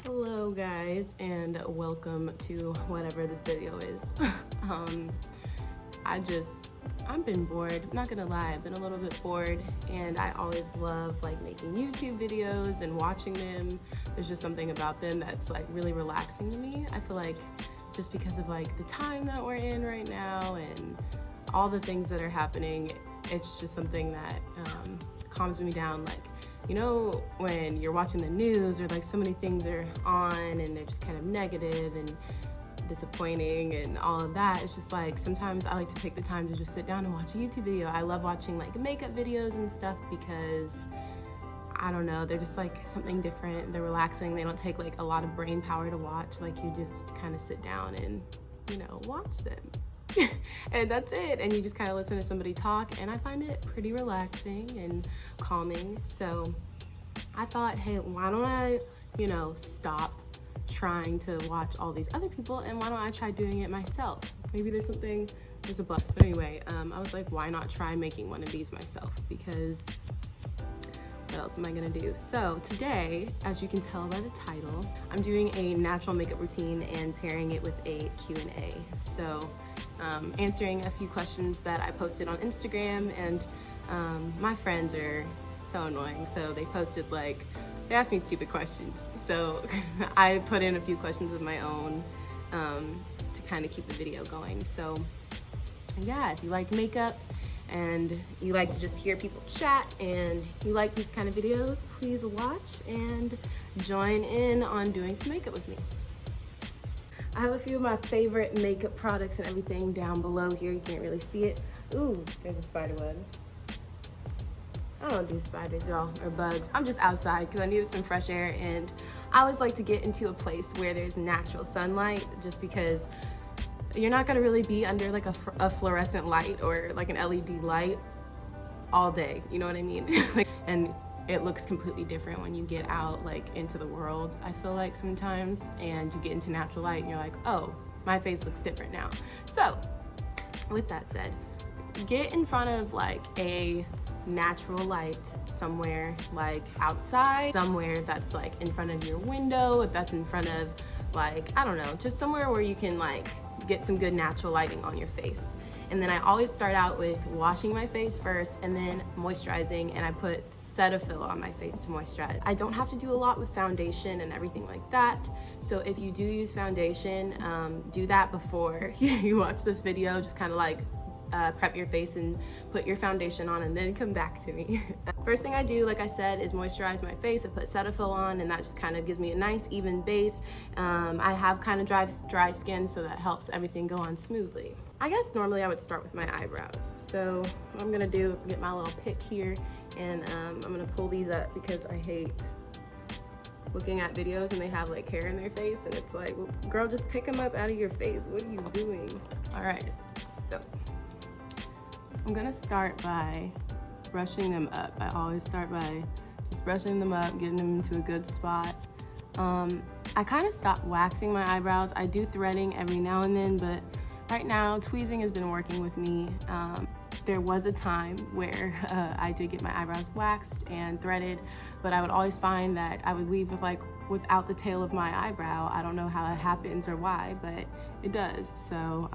Hello guys, and welcome to whatever this video is. I've been bored, I'm not gonna lie, I've been a little bit bored, and I always love like making YouTube videos and watching them. There's just something about them that's like really relaxing to me. I feel like just because of like the time that we're in right now and all the things that are happening, it's just something that calms me down. Like, you know, when you're watching the news or like so many things are on and they're just kind of negative and disappointing and all of that, it's just like sometimes I like to take the time to just sit down and watch a YouTube video. I love watching like makeup videos and stuff because I don't know, they're just like something different. They're relaxing. They don't take like a lot of brain power to watch. Like you just kind of sit down and, you know, watch them. And that's it, and you just kind of listen to somebody talk, and I find it pretty relaxing and calming. So I thought, hey, why don't I, you know, stop trying to watch all these other people, and why don't I try doing it myself? Maybe there's a but anyway, I was like, why not try making one of these myself? Because what else am I gonna do? So today, as you can tell by the title, I'm doing a natural makeup routine and pairing it with a Q&A. So answering a few questions that I posted on Instagram, and my friends are so annoying. So they posted they asked me stupid questions. So I put in a few questions of my own to kind of keep the video going. So yeah, if you like makeup and you like to just hear people chat and you like these kind of videos, please watch and join in on doing some makeup with me. I have a few of my favorite makeup products and everything down below here. You can't really see it. Ooh, there's a spider web. I don't do spiders, y'all, or bugs. I'm just outside because I needed some fresh air, and I always like to get into a place where there's natural sunlight, just because you're not gonna really be under like a fluorescent light or like an LED light all day, you know what I mean? And it looks completely different when you get out like into the world, I feel like sometimes, and you get into natural light and you're like, oh, my face looks different now. So with that said, get in front of like a natural light somewhere, like outside, somewhere that's like in front of your window, if that's in front of like, I don't know, just somewhere where you can like get some good natural lighting on your face. And then I always start out with washing my face first and then moisturizing, and I put Cetaphil on my face to moisturize. I don't have to do a lot with foundation and everything like that. So if you do use foundation, do that before you watch this video. Just kind of like prep your face and put your foundation on and then come back to me. First thing I do, like I said, is moisturize my face. I put Cetaphil on, and that just kind of gives me a nice even base. I have kind of dry skin, so that helps everything go on smoothly. I guess normally I would start with my eyebrows. So what I'm gonna do is get my little pick here, and I'm gonna pull these up because I hate looking at videos and they have like hair in their face, and it's like, well, girl, just pick them up out of your face. What are you doing? All right, so I'm gonna start by brushing them up. I always start by just brushing them up, getting them into a good spot. I kind of stopped waxing my eyebrows. I do threading every now and then, but right now tweezing has been working with me. There was a time where I did get my eyebrows waxed and threaded, but I would always find that I would leave without the tail of my eyebrow. I don't know how that happens or why, but it does. So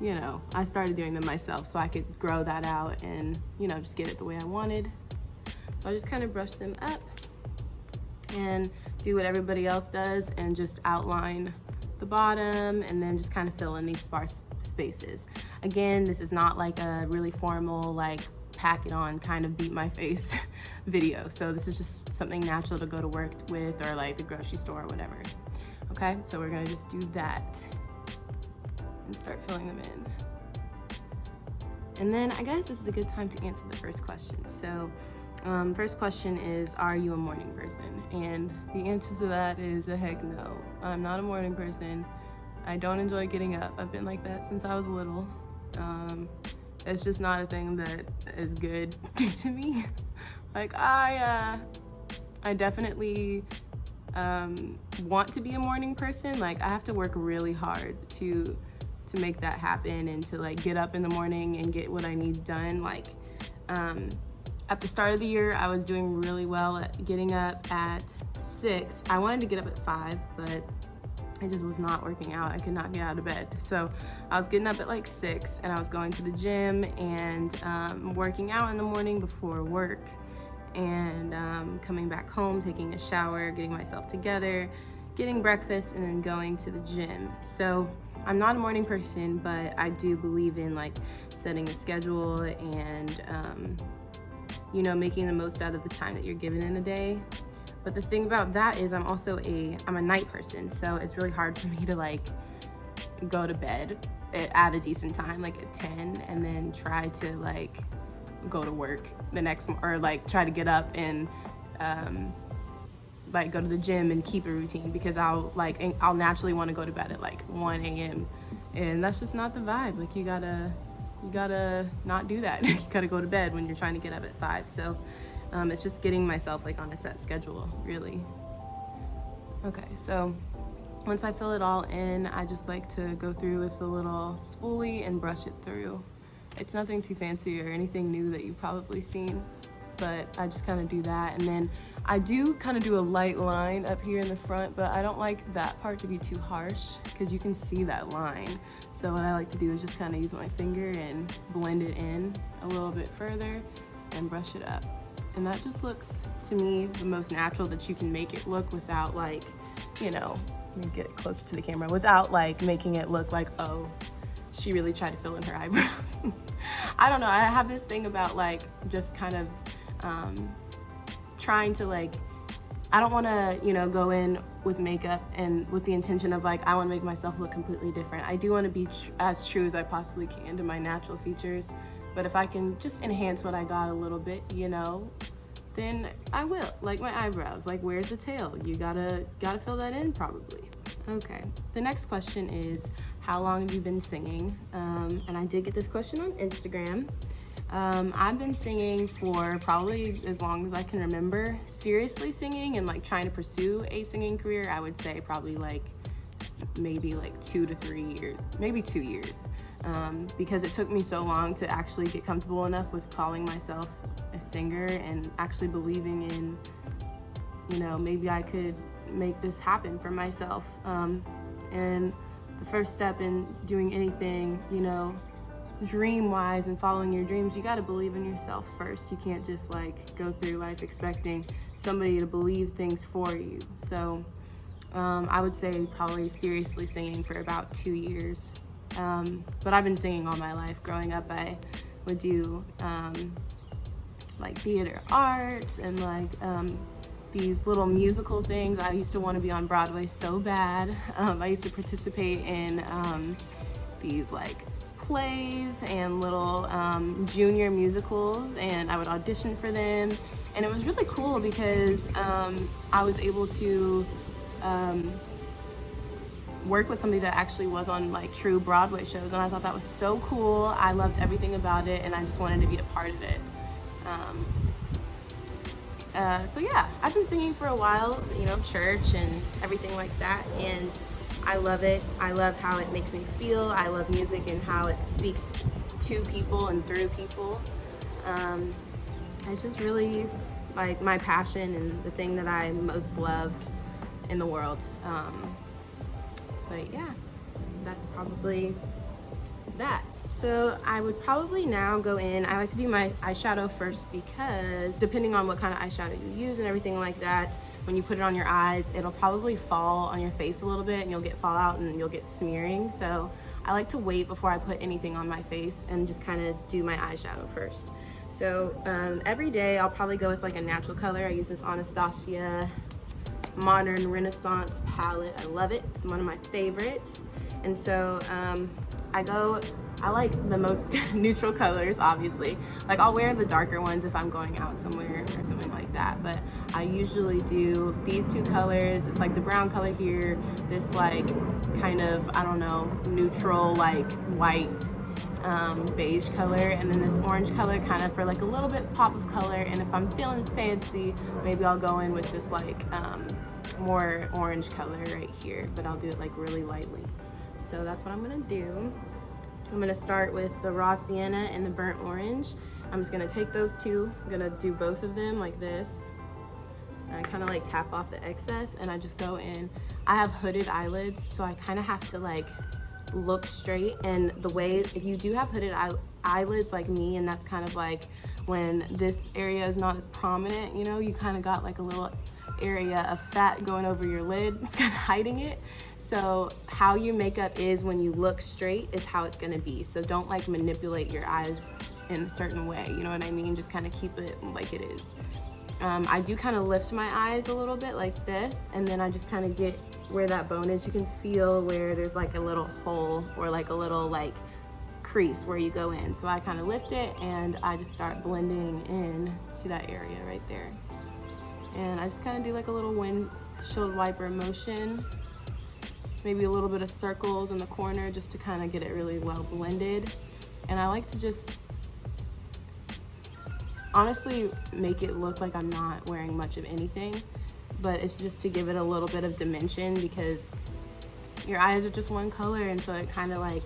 you know, I started doing them myself so I could grow that out and, you know, just get it the way I wanted. So I just kind of brush them up and do what everybody else does and just outline the bottom and then just kind of fill in these sparse spaces. Again, this is not like a really formal, like pack it on kind of beat my face video. So this is just something natural to go to work with, or like the grocery store or whatever. Okay, so we're gonna just do that and start filling them in. And then I guess this is a good time to answer the first question. So first question is, are you a morning person? And the answer to that is a heck no. I'm not a morning person. I don't enjoy getting up. I've been like that since I was little. It's just not a thing that is good to me. Like I definitely want to be a morning person. Like I have to work really hard to make that happen and to like get up in the morning and get what I need done. Like At the start of the year, I was doing really well at getting up at 6. I wanted to get up at 5, but it just was not working out. I could not get out of bed. So I was getting up at like 6, and I was going to the gym and working out in the morning before work, and coming back home, taking a shower, getting myself together, getting breakfast, and then going to the gym. So I'm not a morning person, but I do believe in like setting a schedule and you know, making the most out of the time that you're given in a day. But the thing about that is I'm a night person, so it's really hard for me to like go to bed at a decent time, like at 10, and then try to like go to work the next, or like try to get up and like go to the gym and keep a routine, because I'll naturally want to go to bed at like 1 a.m. and that's just not the vibe. Like you gotta not do that. You gotta go to bed when you're trying to get up at 5. So it's just getting myself like on a set schedule, really. Okay, so once I fill it all in, I just like to go through with a little spoolie and brush it through. It's nothing too fancy or anything new that you've probably seen, but I just kind of do that. And then I do kind of do a light line up here in the front, but I don't like that part to be too harsh because you can see that line. So what I like to do is just kind of use my finger and blend it in a little bit further and brush it up. And that just looks, to me, the most natural that you can make it look without like, you know, let me get closer to the camera, without like making it look like, oh, she really tried to fill in her eyebrows. I don't know, I have this thing about like just kind of trying to like, I don't want to, you know, go in with makeup and with the intention of like, I want to make myself look completely different. I do want to be as true as I possibly can to my natural features, but if I can just enhance what I got a little bit, you know, then I will. Like my eyebrows, like where's the tail? You gotta fill that in probably. Okay, the next question is, how long have you been singing? And I did get this question on Instagram. I've been singing for probably as long as I can remember. Seriously singing and like trying to pursue a singing career, I would say probably like maybe like 2 to 3 years, maybe 2 years. Because it took me so long to actually get comfortable enough with calling myself a singer and actually believing in, you know, maybe I could make this happen for myself. And the first step in doing anything, you know, dream-wise and following your dreams, you got to believe in yourself first. You can't just like go through life expecting somebody to believe things for you. So I would say probably seriously singing for about 2 years. But I've been singing all my life. Growing up, I would do like theater arts and like these little musical things. I used to want to be on Broadway so bad. I used to participate in these like plays and little junior musicals, and I would audition for them. And it was really cool because I was able to work with somebody that actually was on like true Broadway shows, and I thought that was so cool. I loved everything about it, and I just wanted to be a part of it. So yeah, I've been singing for a while, you know, church and everything like that, and I love it. I love how it makes me feel. I love music and how it speaks to people and through people. It's just really like my passion and the thing that I most love in the world. But yeah, that's probably that. So I would probably now go in, I like to do my eyeshadow first because depending on what kind of eyeshadow you use and everything like that, when you put it on your eyes, it'll probably fall on your face a little bit and you'll get fallout and you'll get smearing. So I like to wait before I put anything on my face and just kind of do my eyeshadow first. So every day I'll probably go with like a natural color. I use this Anastasia Modern Renaissance palette. I love it. It's one of my favorites. And so I like the most neutral colors, obviously. Like I'll wear the darker ones if I'm going out somewhere or something like that, but I usually do these two colors. It's like the brown color here, this like kind of, I don't know, neutral like white beige color, and then this orange color kind of for like a little bit pop of color. And if I'm feeling fancy, maybe I'll go in with this like more orange color right here, but I'll do it like really lightly. So that's what I'm gonna do. I'm gonna start with the raw sienna and the burnt orange, I'm just gonna take those two, I'm gonna do both of them like this. And I kind of like tap off the excess, and I just go in. I have hooded eyelids, so I kind of have to like look straight. And the way, if you do have hooded eyelids like me, and that's kind of like when this area is not as prominent, you know, you kind of got like a little area of fat going over your lid. It's kind of hiding it. So how your makeup is when you look straight is how it's gonna be. So don't like manipulate your eyes in a certain way, you know what I mean? Just kind of keep it like it is. I do kind of lift my eyes a little bit like this, and then I just kind of get where that bone is. You can feel where there's like a little hole or like a little like crease where you go in. So I kind of lift it and I just start blending in to that area right there. And I just kind of do like a little windshield wiper motion, maybe a little bit of circles in the corner just to kind of get it really well blended. And I like to just honestly make it look like I'm not wearing much of anything, but it's just to give it a little bit of dimension, because your eyes are just one color, and so it kind of like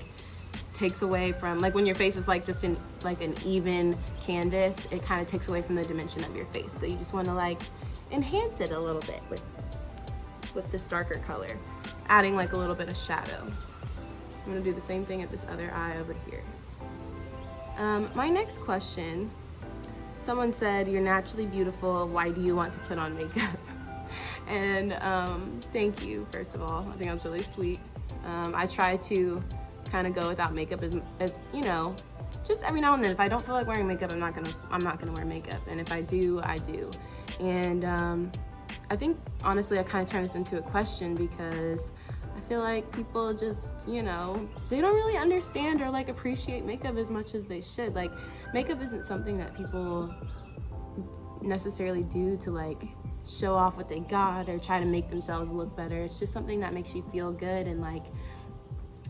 takes away from, like when your face is like just in like an even canvas, it kind of takes away from the dimension of your face. So you just want to like enhance it a little bit with this darker color, adding like a little bit of shadow. I'm gonna do the same thing at this other eye over here. My next question, someone said, "You're naturally beautiful, why do you want to put on makeup?" And thank you, first of all. I think that's really sweet. I try to kind of go without makeup as you know, just every now and then. If I don't feel like wearing makeup, I'm not gonna wear makeup, and if I do, I do. And I think honestly I kind of turn this into a question, because I feel like people just, you know, they don't really understand or like appreciate makeup as much as they should. Like, makeup isn't something that people necessarily do to like show off what they got or try to make themselves look better. It's just something that makes you feel good, and like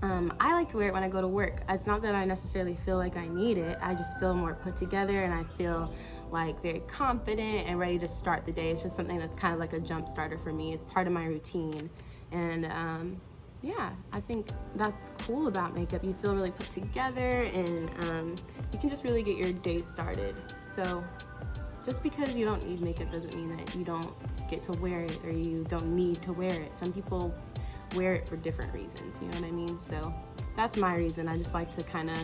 I like to wear it when I go to work. It's not that I necessarily feel like I need it, I just feel more put together, and I feel like very confident and ready to start the day. It's just something that's kind of like a jump starter for me. It's part of my routine. And yeah, I think that's cool about makeup. You feel really put together, and you can just really get your day started. So just because you don't need makeup doesn't mean that you don't get to wear it or you don't need to wear it. Some people wear it for different reasons, you know what I mean? So that's my reason. I just like to kind of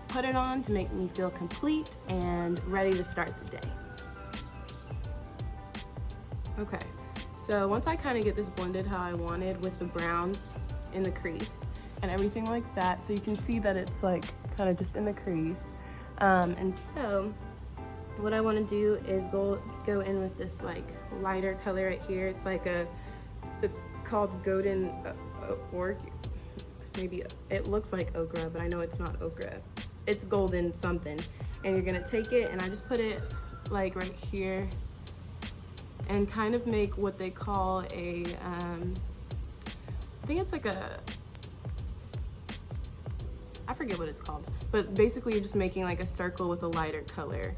put it on to make me feel complete and ready to start the day. Okay. So once I kind of get this blended how I wanted with the browns in the crease and everything like that, so you can see that it's like kind of just in the crease. And so what I want to do is go in with this like lighter color right here. It's like it's called golden maybe it looks like ochre, but I know it's not ochre. It's golden something. And you're gonna take it, and I just put it like right here, and kind of make what they call a, I think it's like I forget what it's called, but basically you're just making like a circle with a lighter color.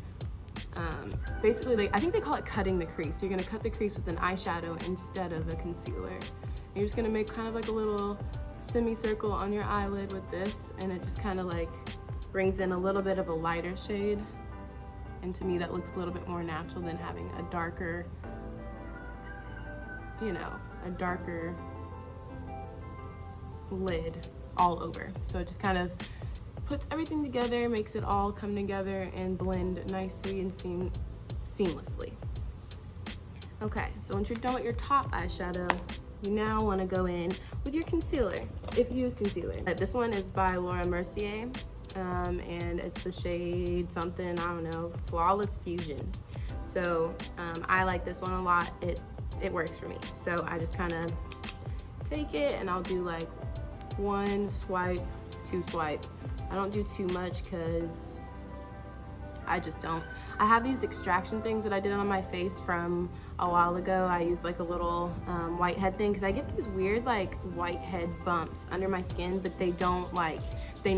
Basically, I think they call it cutting the crease. So you're gonna cut the crease with an eyeshadow instead of a concealer. And you're just gonna make kind of like a little semicircle on your eyelid with this, and it just kind of like brings in a little bit of a lighter shade. And to me, that looks a little bit more natural than having a darker, you know, a darker lid all over. So it just kind of puts everything together, makes it all come together and blend nicely and seamlessly. Okay, so once you're done with your top eyeshadow, you now want to go in with your concealer, if you use concealer. This one is by Laura Mercier, and it's the shade something, I don't know, Flawless Fusion. So I like this one a lot. It works for me. So I just kind of take it, and I'll do like one swipe, two swipe. I don't do too much because I just don't. I have these extraction things that I did on my face from a while ago. I used like a little whitehead thing, because I get these weird like whitehead bumps under my skin, but they don't like, they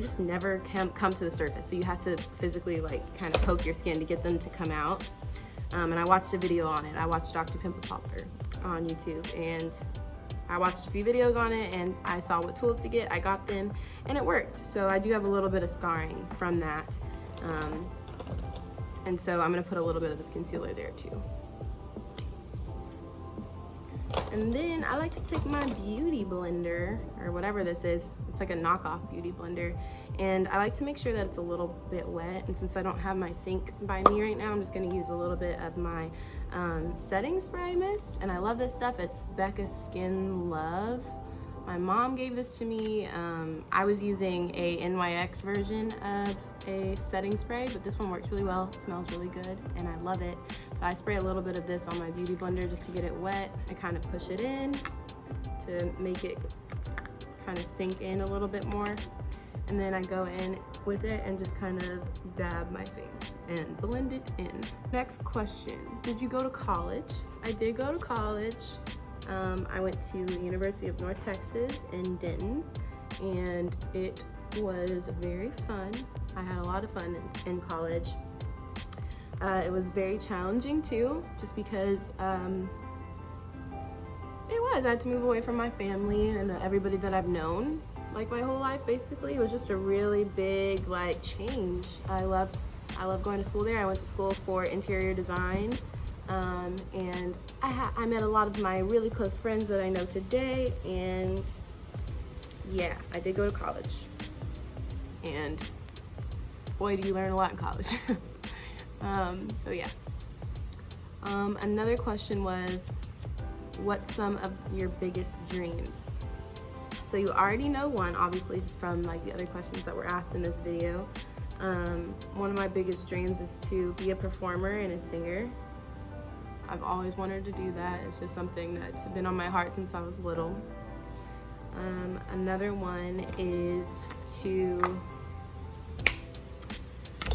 just never come to the surface. So you have to physically like kind of poke your skin to get them to come out. And I watched a video on it. I watched Dr. Pimple Popper on YouTube, and I watched a few videos on it, and I saw what tools to get. I got them, and it worked. So I do have a little bit of scarring from that. And so I'm gonna put a little bit of this concealer there too. And then I like to take my beauty blender, or whatever this is. It's like a knockoff beauty blender. And I like to make sure that it's a little bit wet. And since I don't have my sink by me right now, I'm just gonna use a little bit of my setting spray mist. And I love this stuff. It's Becca's Skin Love. My mom gave this to me. I was using a NYX version of a setting spray, but this one works really well. It smells really good and I love it. So I spray a little bit of this on my beauty blender just to get it wet. I kind of push it in to make it kind of sink in a little bit more. And then I go in with it and just kind of dab my face and blend it in. Next question, did you go to college? I did go to college. I went to the University of North Texas in Denton, and it was very fun. I had a lot of fun in college. It was very challenging too, just because I had to move away from my family and everybody that I've known like my whole life. Basically, it was just a really big like change. I loved going to school there. I went to school for interior design. And I met a lot of my really close friends that I know today, and yeah, I did go to college, and boy, do you learn a lot in college. So yeah. Another question was, what's some of your biggest dreams? So you already know one, obviously, just from like the other questions that were asked in this video. One of my biggest dreams is to be a performer and a singer. I've always wanted to do that. It's just something that's been on my heart since I was little. Another one is to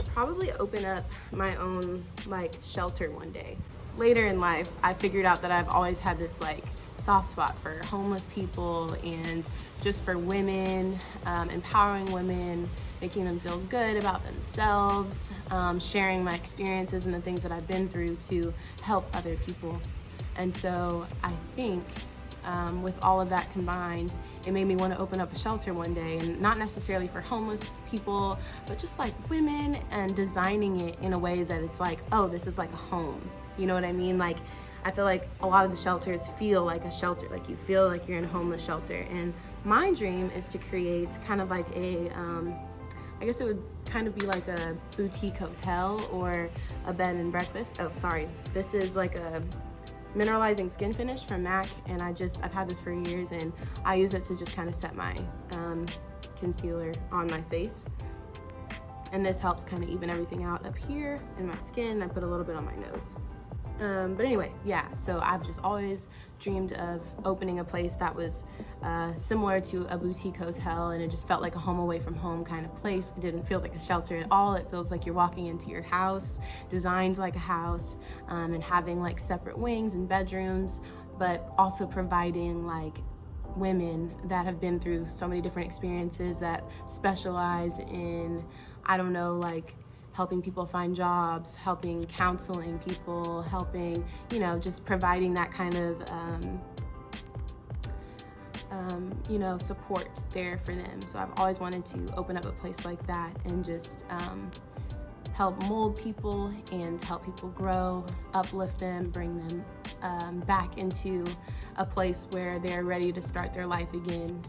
probably open up my own like shelter one day. Later in life, I figured out that I've always had this like soft spot for homeless people and just for women, empowering women, making them feel good about themselves, sharing my experiences and the things that I've been through to help other people. And so I think with all of that combined, it made me want to open up a shelter one day, and not necessarily for homeless people, but just like women, and designing it in a way that it's like, oh, this is like a home. You know what I mean? Like, I feel like a lot of the shelters feel like a shelter, like you feel like you're in a homeless shelter. And my dream is to create kind of like a, I guess it would kind of be like a boutique hotel or a bed and breakfast. Oh, sorry. This is like a mineralizing skin finish from MAC, and I've had this for years, and I use it to just kind of set my concealer on my face. And this helps kind of even everything out up here in my skin. I put a little bit on my nose. But anyway, yeah, so I've just always dreamed of opening a place that was similar to a boutique hotel, and it just felt like a home away from home kind of place. It didn't feel like a shelter at all. It feels like you're walking into your house, designed like a house, and having like separate wings and bedrooms, but also providing like women that have been through so many different experiences that specialize in, I don't know, like helping people find jobs, helping counseling people, helping, you know, just providing that kind of, you know, support there for them. So I've always wanted to open up a place like that and just help mold people and help people grow, uplift them, bring them back into a place where they're ready to start their life again.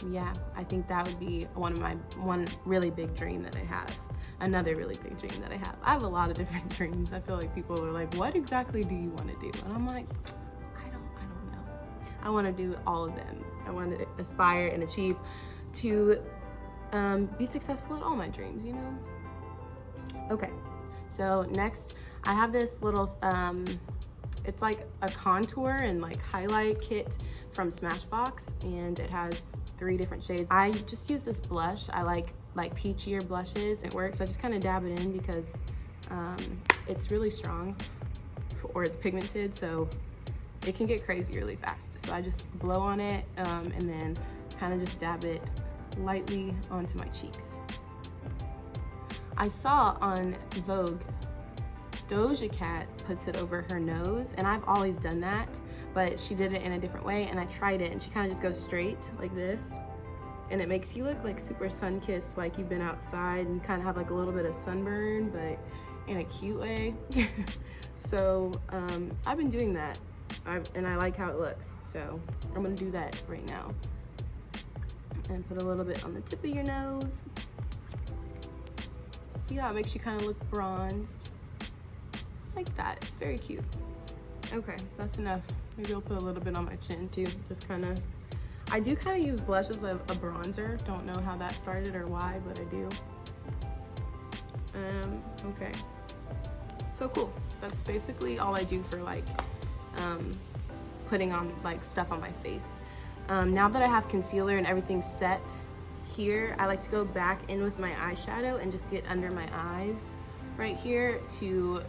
Yeah, I think that would be one really big dream that I have. Another really big dream that I have. I have a lot of different dreams. I feel like people are like, what exactly do you want to do? And I'm like, I don't know. I want to do all of them. I want to aspire and achieve to be successful at all my dreams, you know? Okay, so next I have this little, it's like a contour and like highlight kit from Smashbox, and it has 3 different shades. I just use this blush. I like peachier blushes. It works. I just kind of dab it in because it's really strong, or it's pigmented, so it can get crazy really fast. So I just blow on it and then kind of just dab it lightly onto my cheeks. I saw on Vogue, Doja Cat puts it over her nose, and I've always done that, but she did it in a different way, and I tried it, and she kind of just goes straight like this, and it makes you look like super sun-kissed, like you've been outside and kind of have like a little bit of sunburn, but in a cute way. So I've been doing that, and I like how it looks. So I'm gonna do that right now. And put a little bit on the tip of your nose. See how it makes you kind of look bronzed? Like that, it's very cute. Okay, that's enough. Maybe I'll put a little bit on my chin too, just kind of. I do kind of use blush as a bronzer. Don't know how that started or why, but I do. Okay. So cool. That's basically all I do for like putting on like stuff on my face. Now that I have concealer and everything's set here, I like to go back in with my eyeshadow and just get under my eyes right here to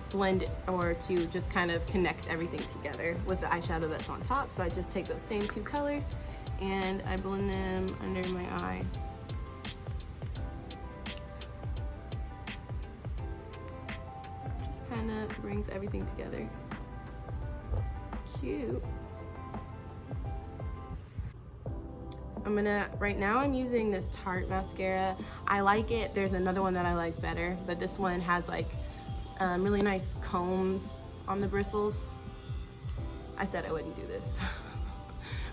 blend or to just kind of connect everything together with the eyeshadow that's on top. So I just take those same two colors and I blend them under my eye. Just kind of brings everything together. Cute. Right now I'm using this Tarte mascara. I like it. There's another one that I like better, but this one has like really nice combs on the bristles. I said I wouldn't do this,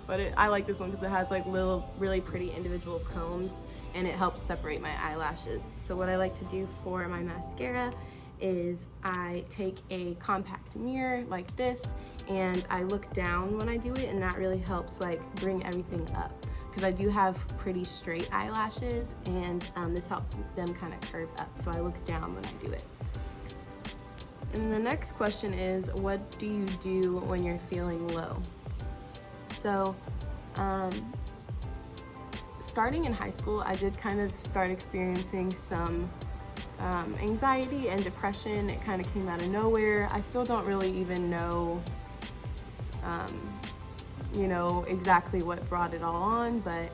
but I like this one because it has like little really pretty individual combs and it helps separate my eyelashes. So what I like to do for my mascara is I take a compact mirror like this and I look down when I do it, and that really helps like bring everything up. Because I do have pretty straight eyelashes, and this helps them kind of curve up. So I look down when I do it. And the next question is, what do you do when you're feeling low? So starting in high school, I did kind of start experiencing some anxiety and depression. It kind of came out of nowhere. I still don't really even know you know, exactly what brought it all on, but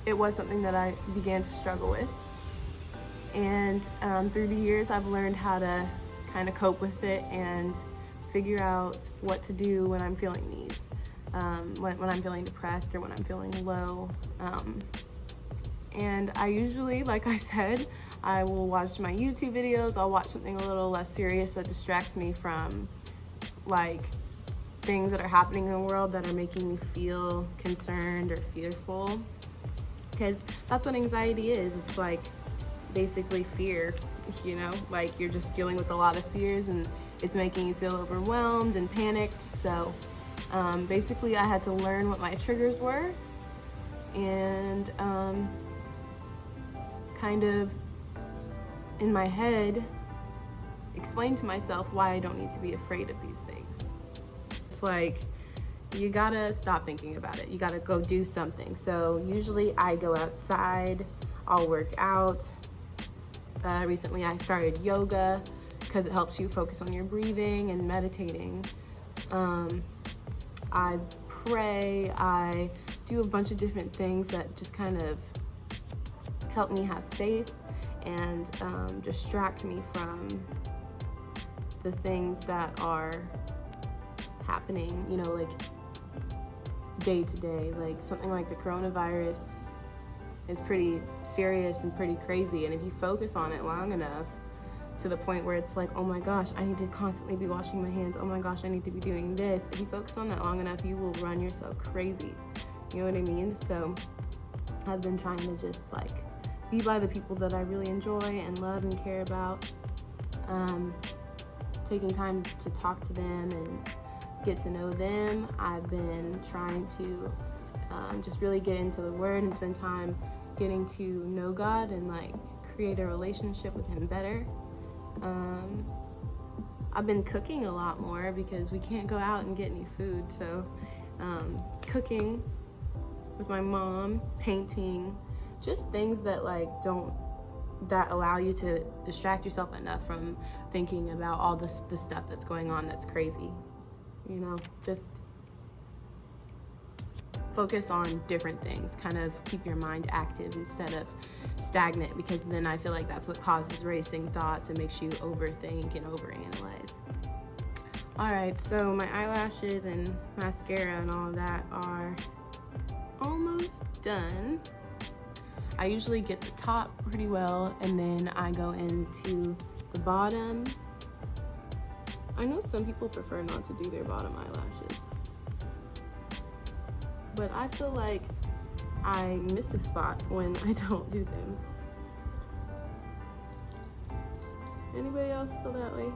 it was something that I began to struggle with. And through the years, I've learned how to kind of cope with it and figure out what to do when I'm feeling these, when I'm feeling depressed or when I'm feeling low. And I usually, like I said, I will watch my YouTube videos. I'll watch something a little less serious that distracts me from like things that are happening in the world that are making me feel concerned or fearful, because that's what anxiety is. It's like basically fear, you know, like you're just dealing with a lot of fears and it's making you feel overwhelmed and panicked. So basically I had to learn what my triggers were and kind of in my head explain to myself why I don't need to be afraid of these things. Like, you gotta stop thinking about it. You gotta go do something. So usually I go outside, I'll work out. Recently I started yoga because it helps you focus on your breathing and meditating. I pray, I do a bunch of different things that just kind of help me have faith and distract me from the things that are happening, you know, like day to day. Like something like the coronavirus is pretty serious and pretty crazy, and if you focus on it long enough to the point where it's like, oh my gosh, I need to constantly be washing my hands, oh my gosh, I need to be doing this, if you focus on that long enough, you will run yourself crazy, you know what I mean? So I've been trying to just like be by the people that I really enjoy and love and care about, taking time to talk to them and get to know them. I've been trying to just really get into the Word and spend time getting to know God and like create a relationship with Him better. I've been cooking a lot more because we can't go out and get any food, so cooking with my mom, painting, just things that like that allow you to distract yourself enough from thinking about all the stuff that's going on that's crazy. You know, just focus on different things, kind of keep your mind active instead of stagnant, because then I feel like that's what causes racing thoughts and makes you overthink and overanalyze. All right, so my eyelashes and mascara and all of that are almost done. I usually get the top pretty well, and then I go into the bottom. I know some people prefer not to do their bottom eyelashes, but I feel like I miss a spot when I don't do them. Anybody else feel that way?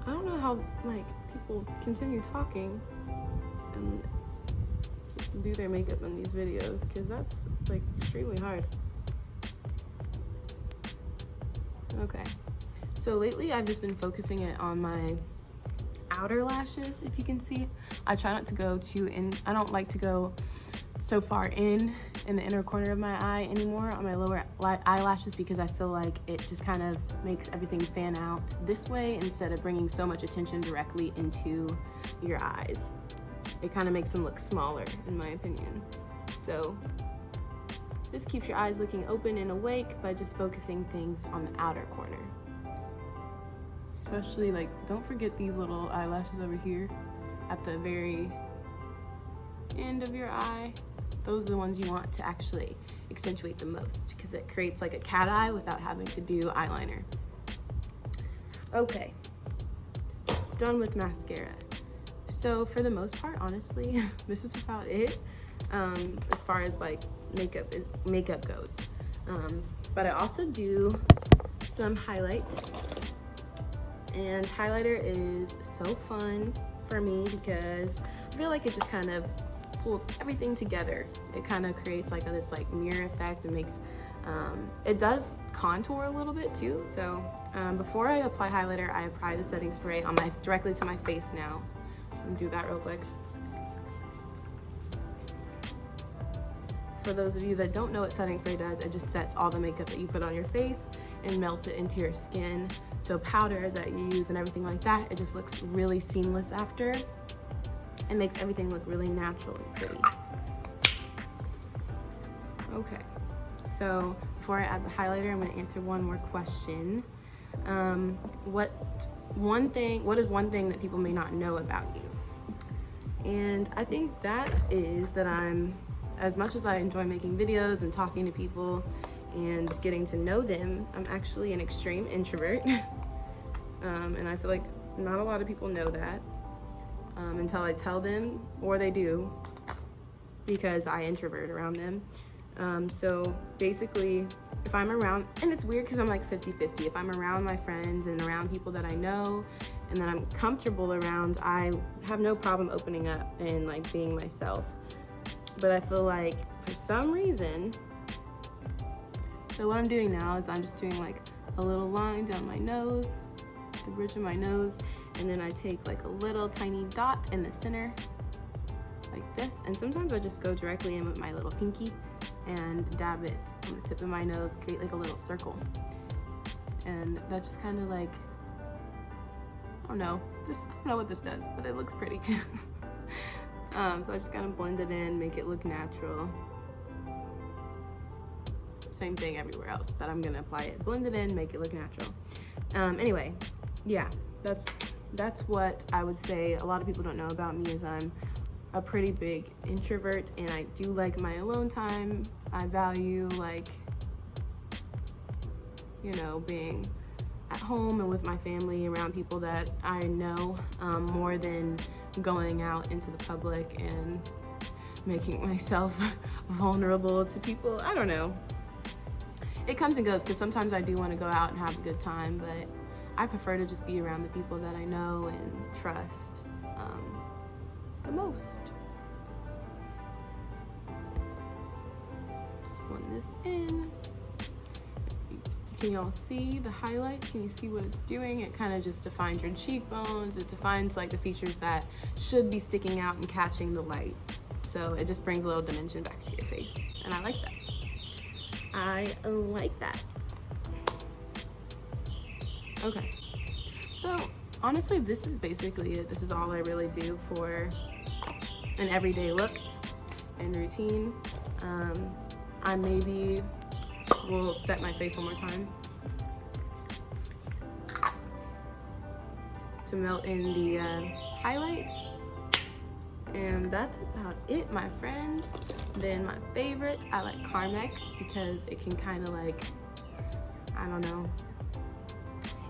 I don't know how like people continue talking and do their makeup in these videos, because that's like extremely hard. Okay, so lately I've just been focusing it on my outer lashes. If you can see, I try not to go too in. I don't like to go so far in the inner corner of my eye anymore on my lower eyelashes, because I feel like it just kind of makes everything fan out this way instead of bringing so much attention directly into your eyes. It kind of makes them look smaller, in my opinion. So this keeps your eyes looking open and awake by just focusing things on the outer corner. Especially, like, don't forget these little eyelashes over here at the very end of your eye. Those are the ones you want to actually accentuate the most, because it creates like a cat eye without having to do eyeliner. Okay, done with mascara. So for the most part, honestly, this is about it as far as like makeup goes. But I also do some highlight, and highlighter is so fun for me because I feel like it just kind of pulls everything together. It kind of creates like this like mirror effect. It makes it does contour a little bit too. So before I apply highlighter, I apply the setting spray on directly to my face now. Let me do that real quick. For those of you that don't know what setting spray does, it just sets all the makeup that you put on your face and melts it into your skin. So powders that you use and everything like that, it just looks really seamless after. It makes everything look really natural and pretty. Okay, so before I add the highlighter, I'm gonna answer one more question. What is one thing that people may not know about you? And I think that is that as much as I enjoy making videos and talking to people and getting to know them, I'm actually an extreme introvert. And I feel like not a lot of people know that. Until I tell them, or they do, because I introvert around them. So basically, if I'm around, and it's weird because I'm like 50-50, if I'm around my friends and around people that I know and that I'm comfortable around, I have no problem opening up and like being myself. But I feel like for some reason, so what I'm doing now is I'm just doing like a little line down my nose, the bridge of my nose, and then I take like a little tiny dot in the center like this, and sometimes I just go directly in with my little pinky and dab it on the tip of my nose, create like a little circle. And that just kind of like, I don't know what this does, but it looks pretty. So I just kind of blend it in, make it look natural. Same thing everywhere else that I'm gonna apply it. Blend it in, make it look natural. Anyway, yeah, that's what I would say. A lot of people don't know about me is I'm a pretty big introvert, and I do like my alone time. I value like, you know, being at home and with my family around people that I know, more than going out into the public and making myself vulnerable to people. I don't know. It comes and goes, because sometimes I do want to go out and have a good time, but I prefer to just be around the people that I know and trust the most. Just blend this in. Can y'all see the highlight? Can you see what it's doing? It kind of just defines your cheekbones. It defines like the features that should be sticking out and catching the light. So it just brings a little dimension back to your face. And I like that. I like that. Okay. So honestly, this is basically it. This is all I really do for an everyday look and routine. I maybe will set my face one more time to melt in the highlight, And that's about it, my friends. Then my favorite, I like Carmex because it can kind of like, I don't know,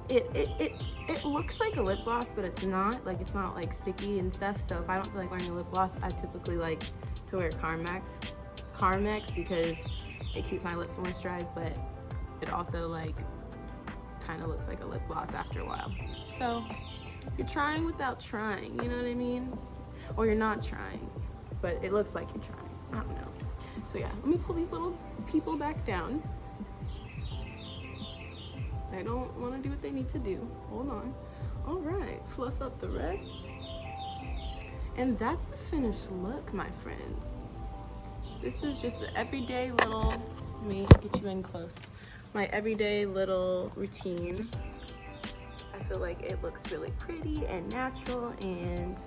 it looks like a lip gloss, but it's not. Like, it's not like sticky and stuff. So if I don't feel like wearing a lip gloss, I typically like to wear Carmex because it keeps my lips moisturized, but it also like kind of looks like a lip gloss after a while. So you're trying without trying, you know what I mean? Or you're not trying, but it looks like you're trying. I don't know. So yeah, let me pull these little people back down. I don't want to do what they need to do. Hold on. All right, fluff up the rest. And that's the finished look, my friends. This is just the everyday little, let me get you in close. My everyday little routine. I feel like it looks really pretty and natural, and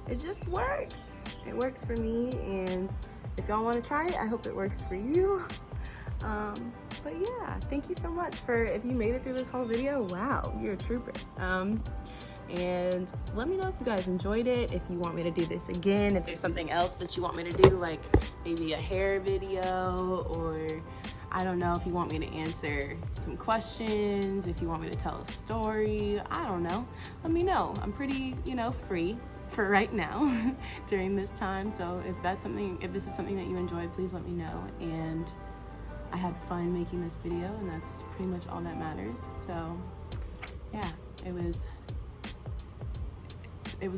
it just works. It works for me, and if y'all want to try it, I hope it works for you. But yeah, thank you so much for, if you made it through this whole video, wow, you're a trooper. And let me know if you guys enjoyed it, if you want me to do this again, if there's something else that you want me to do, like maybe a hair video, or I don't know, if you want me to answer some questions, if you want me to tell a story, I don't know. Let me know. I'm pretty, free for right now during this time. So if this is something that you enjoyed, please let me know. And I had fun making this video, and that's pretty much all that matters. So yeah, it was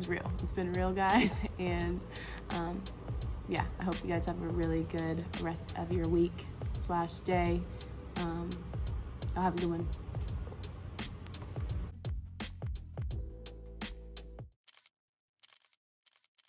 real. It's been real, guys. And yeah, I hope you guys have a really good rest of your week/day. I'll have a good one.